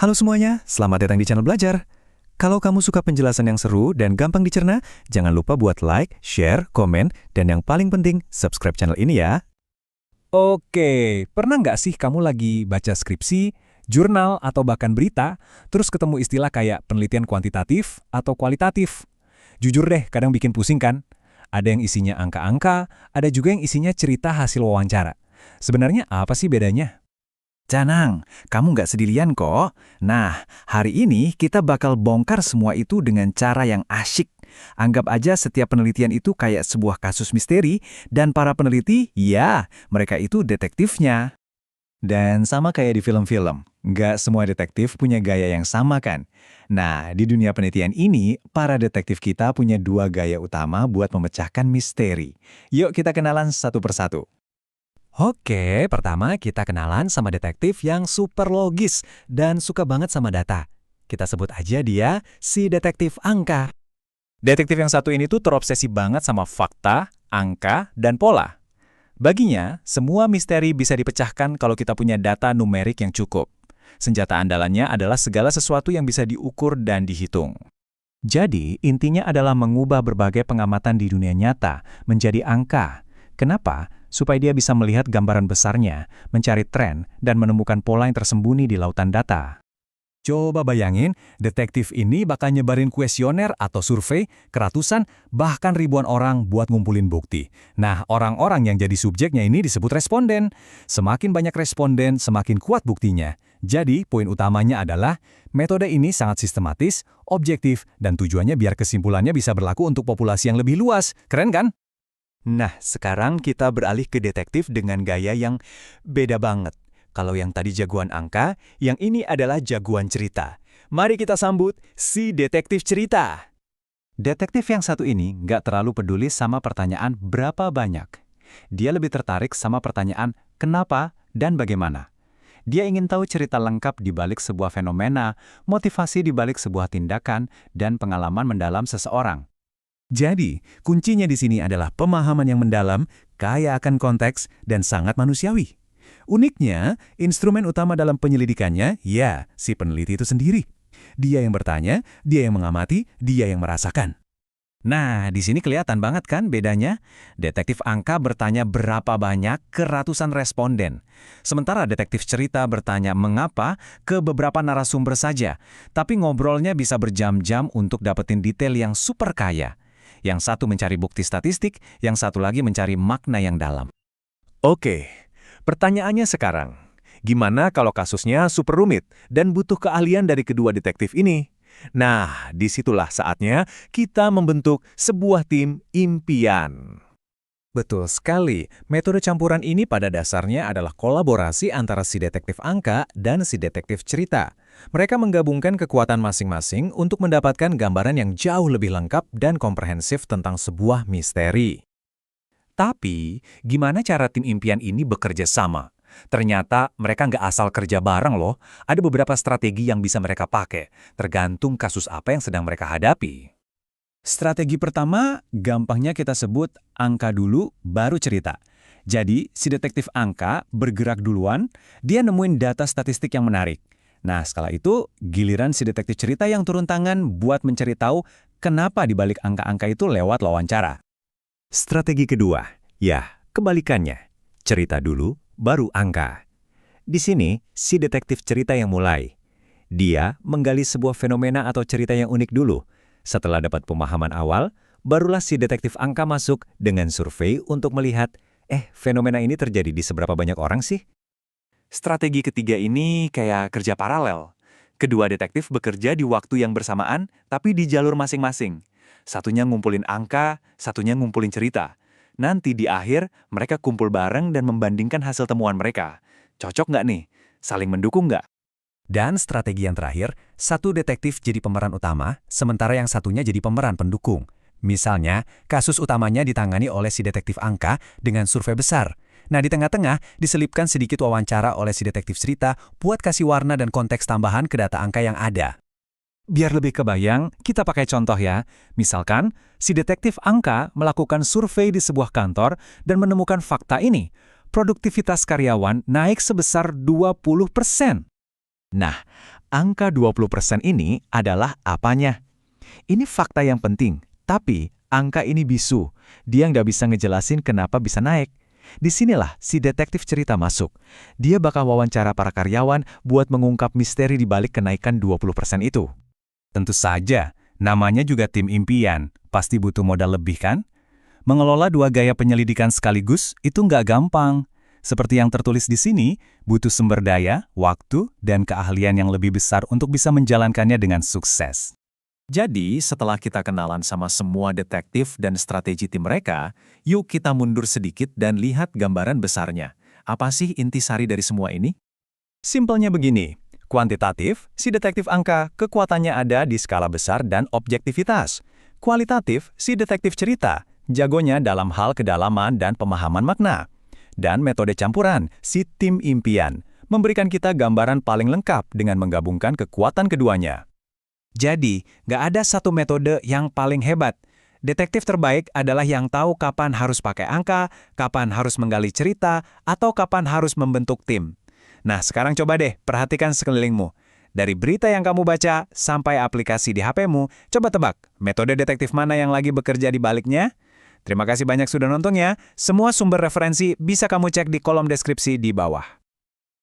Halo semuanya, selamat datang di channel Belajar. Kalau kamu suka penjelasan yang seru dan gampang dicerna, jangan lupa buat like, share, komen, dan yang paling penting, subscribe channel ini ya. Oke, pernah nggak sih kamu lagi baca skripsi, jurnal, atau bahkan berita, terus ketemu istilah kayak penelitian kuantitatif atau kualitatif? Jujur deh, kadang bikin pusing kan? Ada yang isinya angka-angka, ada juga yang isinya cerita hasil wawancara. Sebenarnya apa sih bedanya? Janang, kamu nggak sendirian kok. Nah, hari ini kita bakal bongkar semua itu dengan cara yang asyik. Anggap aja setiap penelitian itu kayak sebuah kasus misteri, dan para peneliti, ya, mereka itu detektifnya. Dan sama kayak di film-film, nggak semua detektif punya gaya yang sama kan? Nah, di dunia penelitian ini, para detektif kita punya dua gaya utama buat memecahkan misteri. Yuk kita kenalan satu persatu. Oke, pertama kita kenalan sama detektif yang super logis dan suka banget sama data. Kita sebut aja dia si detektif angka. Detektif yang satu ini tuh terobsesi banget sama fakta, angka, dan pola. Baginya, semua misteri bisa dipecahkan kalau kita punya data numerik yang cukup. Senjata andalannya adalah segala sesuatu yang bisa diukur dan dihitung. Jadi, intinya adalah mengubah berbagai pengamatan di dunia nyata menjadi angka. Kenapa? Supaya dia bisa melihat gambaran besarnya, mencari tren, dan menemukan pola yang tersembunyi di lautan data. Coba bayangin, detektif ini bakal nyebarin kuesioner atau survei ke ratusan, bahkan ribuan orang buat ngumpulin bukti. Nah, orang-orang yang jadi subjeknya ini disebut responden. Semakin banyak responden, semakin kuat buktinya. Jadi, poin utamanya adalah, metode ini sangat sistematis, objektif, dan tujuannya biar kesimpulannya bisa berlaku untuk populasi yang lebih luas. Keren kan? Nah, sekarang kita beralih ke detektif dengan gaya yang beda banget. Kalau yang tadi jagoan angka, yang ini adalah jagoan cerita. Mari kita sambut si detektif cerita. Detektif yang satu ini nggak terlalu peduli sama pertanyaan berapa banyak. Dia lebih tertarik sama pertanyaan kenapa dan bagaimana. Dia ingin tahu cerita lengkap di balik sebuah fenomena, motivasi di balik sebuah tindakan, dan pengalaman mendalam seseorang. Jadi, kuncinya di sini adalah pemahaman yang mendalam, kaya akan konteks, dan sangat manusiawi. Uniknya, instrumen utama dalam penyelidikannya, ya, si peneliti itu sendiri. Dia yang bertanya, dia yang mengamati, dia yang merasakan. Nah, di sini kelihatan banget kan bedanya? Detektif angka bertanya berapa banyak ke ratusan responden. Sementara detektif cerita bertanya mengapa ke beberapa narasumber saja. Tapi ngobrolnya bisa berjam-jam untuk dapetin detail yang super kaya. Yang satu mencari bukti statistik, yang satu lagi mencari makna yang dalam. Oke, pertanyaannya sekarang, gimana kalau kasusnya super rumit dan butuh keahlian dari kedua detektif ini? Nah, disitulah saatnya kita membentuk sebuah tim impian. Betul sekali, metode campuran ini pada dasarnya adalah kolaborasi antara si detektif angka dan si detektif cerita. Mereka menggabungkan kekuatan masing-masing untuk mendapatkan gambaran yang jauh lebih lengkap dan komprehensif tentang sebuah misteri. Tapi, gimana cara tim impian ini bekerja sama? Ternyata mereka nggak asal kerja bareng loh, ada beberapa strategi yang bisa mereka pakai, tergantung kasus apa yang sedang mereka hadapi. Strategi pertama, gampangnya kita sebut angka dulu, baru cerita. Jadi, si detektif angka bergerak duluan, dia nemuin data statistik yang menarik. Nah, setelah itu, giliran si detektif cerita yang turun tangan buat mencari tahu kenapa dibalik angka-angka itu lewat wawancara. Strategi kedua, ya, kebalikannya. Cerita dulu, baru angka. Di sini, si detektif cerita yang mulai. Dia menggali sebuah fenomena atau cerita yang unik dulu. Setelah dapat pemahaman awal, barulah si detektif angka masuk dengan survei untuk melihat, fenomena ini terjadi di seberapa banyak orang sih? Strategi ketiga ini kayak kerja paralel. Kedua detektif bekerja di waktu yang bersamaan, tapi di jalur masing-masing. Satunya ngumpulin angka, satunya ngumpulin cerita. Nanti di akhir, mereka kumpul bareng dan membandingkan hasil temuan mereka. Cocok nggak nih? Saling mendukung nggak? Dan strategi yang terakhir, satu detektif jadi pemeran utama, sementara yang satunya jadi pemeran pendukung. Misalnya, kasus utamanya ditangani oleh si detektif angka dengan survei besar. Nah, di tengah-tengah diselipkan sedikit wawancara oleh si detektif cerita buat kasih warna dan konteks tambahan ke data angka yang ada. Biar lebih kebayang, kita pakai contoh ya. Misalkan, si detektif angka melakukan survei di sebuah kantor dan menemukan fakta ini. Produktivitas karyawan naik sebesar 20%. Nah, angka 20% ini adalah apanya. Ini fakta yang penting, tapi angka ini bisu. Dia nggak bisa ngejelasin kenapa bisa naik. Disinilah si detektif cerita masuk. Dia bakal wawancara para karyawan buat mengungkap misteri di balik kenaikan 20% itu. Tentu saja, namanya juga tim impian. Pasti butuh modal lebih kan? Mengelola dua gaya penyelidikan sekaligus itu nggak gampang. Seperti yang tertulis di sini, butuh sumber daya, waktu, dan keahlian yang lebih besar untuk bisa menjalankannya dengan sukses. Jadi, setelah kita kenalan sama semua detektif dan strategi tim mereka, yuk kita mundur sedikit dan lihat gambaran besarnya. Apa sih intisari dari semua ini? Simpelnya begini, kuantitatif, si detektif angka, kekuatannya ada di skala besar dan objektivitas. Kualitatif, si detektif cerita, jagonya dalam hal kedalaman dan pemahaman makna. Dan metode campuran, si tim impian, memberikan kita gambaran paling lengkap dengan menggabungkan kekuatan keduanya. Jadi, nggak ada satu metode yang paling hebat. Detektif terbaik adalah yang tahu kapan harus pakai angka, kapan harus menggali cerita, atau kapan harus membentuk tim. Nah, sekarang coba deh perhatikan sekelilingmu. Dari berita yang kamu baca sampai aplikasi di HP-mu, coba tebak metode detektif mana yang lagi bekerja di baliknya? Terima kasih banyak sudah nonton ya. Semua sumber referensi bisa kamu cek di kolom deskripsi di bawah.